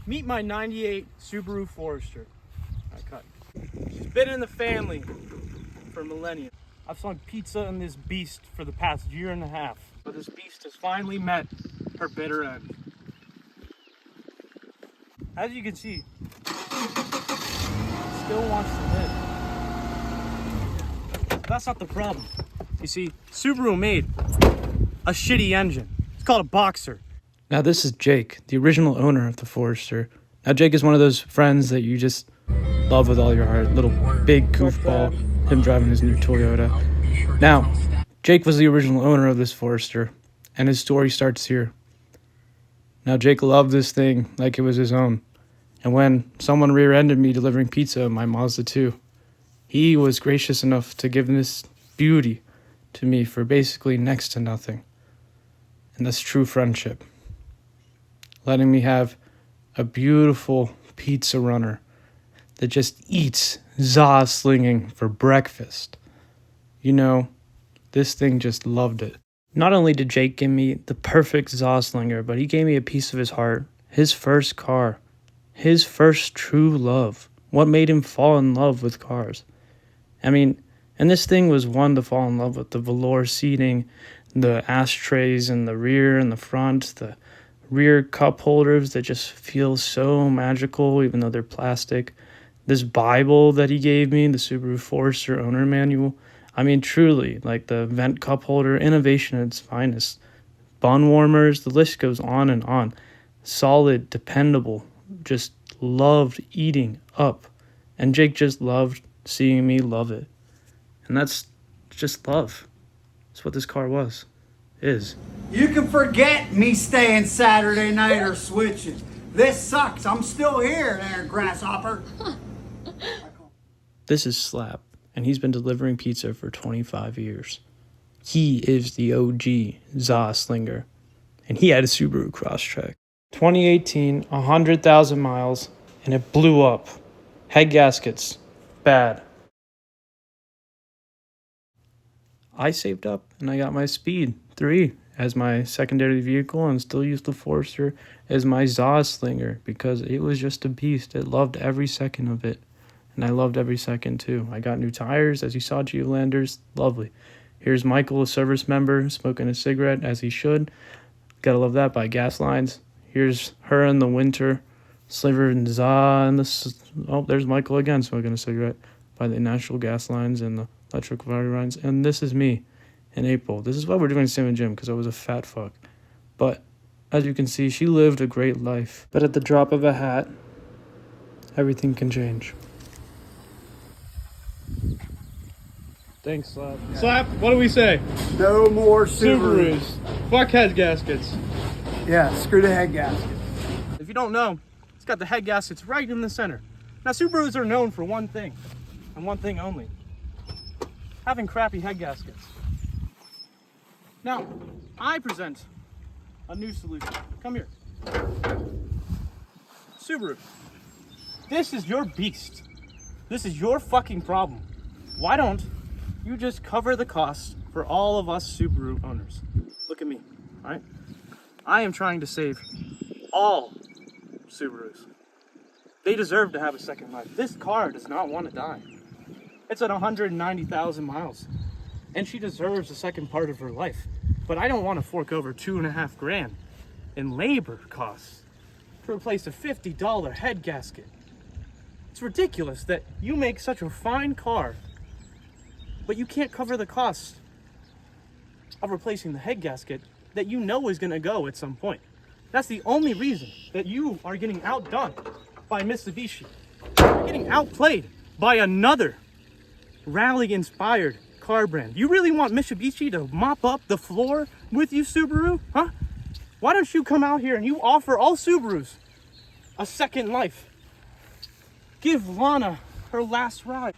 Meet my 98 Subaru Forester. She's been in the family for millennia. I've slung pizza in this beast for the past year and a half. But this beast has finally met her bitter end. As you can see, it still wants to live. That's not the problem. You see, Subaru made a shitty engine. It's called a Boxer. Now this is Jake, the original owner of the Forester. Now Jake is one of those friends that you just love with all your heart. Little big goofball, him driving his new Toyota. Now, Jake was the original owner of this Forester, and his story starts here. Now Jake loved this thing like it was his own. And when someone rear-ended me delivering pizza in my Mazda 2, he was gracious enough to give this beauty to me for basically next to nothing. And that's true friendship. Letting me have a beautiful pizza runner that just eats za slinging for breakfast. You know, this thing just loved it. Not only did Jake give me the perfect za slinger, but he gave me a piece of his heart, his first car, his first true love, what made him fall in love with cars. I mean, and this thing was one to fall in love with. The velour seating, the ashtrays in the rear and the front, the rear cup holders that just feel so magical even though they're plastic. This Bible that he gave me, the Subaru Forester owner manual. I mean, truly, like the vent cup holder, innovation at its finest. Bun warmers, the list goes on and on. Solid, dependable, just loved eating up. And Jake just loved seeing me love it. And that's just love. That's what this car is. You can forget me staying Saturday night or switching. This sucks. I'm still here there, grasshopper. This is Slap, and he's been delivering pizza for 25 years. He is the OG za slinger, and he had a Subaru Crosstrek. 2018, 100,000 miles, and it blew up. Head gaskets, bad. I saved up, and I got my Speed 3 as my secondary vehicle, and still use the Forester as my za slinger because it was just a beast. It loved every second of it, and I loved every second too. I got new tires, as you saw, Geolanders, lovely. Here's Michael, a service member, smoking a cigarette as he should. Gotta love that, by Gas Lines. Here's her in the winter, sliver and za, and this. Oh, there's Michael again, smoking a cigarette by the National Gas Lines and the electric fire lines. And this is me in April. This is why we're doing Sim&Gym, because I was a fat fuck. But as you can see, she lived a great life. But at the drop of a hat, everything can change. Thanks, Slap. Yeah. Slap, what do we say? No more Subarus. Fuck head gaskets. Yeah, screw the head gasket. If you don't know, it's got the head gaskets right in the center. Now, Subarus are known for one thing, and one thing only: having crappy head gaskets. Now, I present a new solution. Come here. Subaru, this is your beast. This is your fucking problem. Why don't you just cover the cost for all of us Subaru owners? Look at me, all right? I am trying to save all Subarus. They deserve to have a second life. This car does not want to die. It's at 190,000 miles, and she deserves a second part of her life. But I don't want to fork over $2.5 grand in labor costs to replace a $50 head gasket. It's ridiculous that you make such a fine car, but you can't cover the cost of replacing the head gasket that you know is going to go at some point. That's the only reason that you are getting outdone by Mitsubishi. You're getting outplayed by another rally-inspired car brand. You really want Mitsubishi to mop up the floor with you, Subaru? Huh? Why don't you come out here and you offer all Subarus a second life? Give Lana her last ride.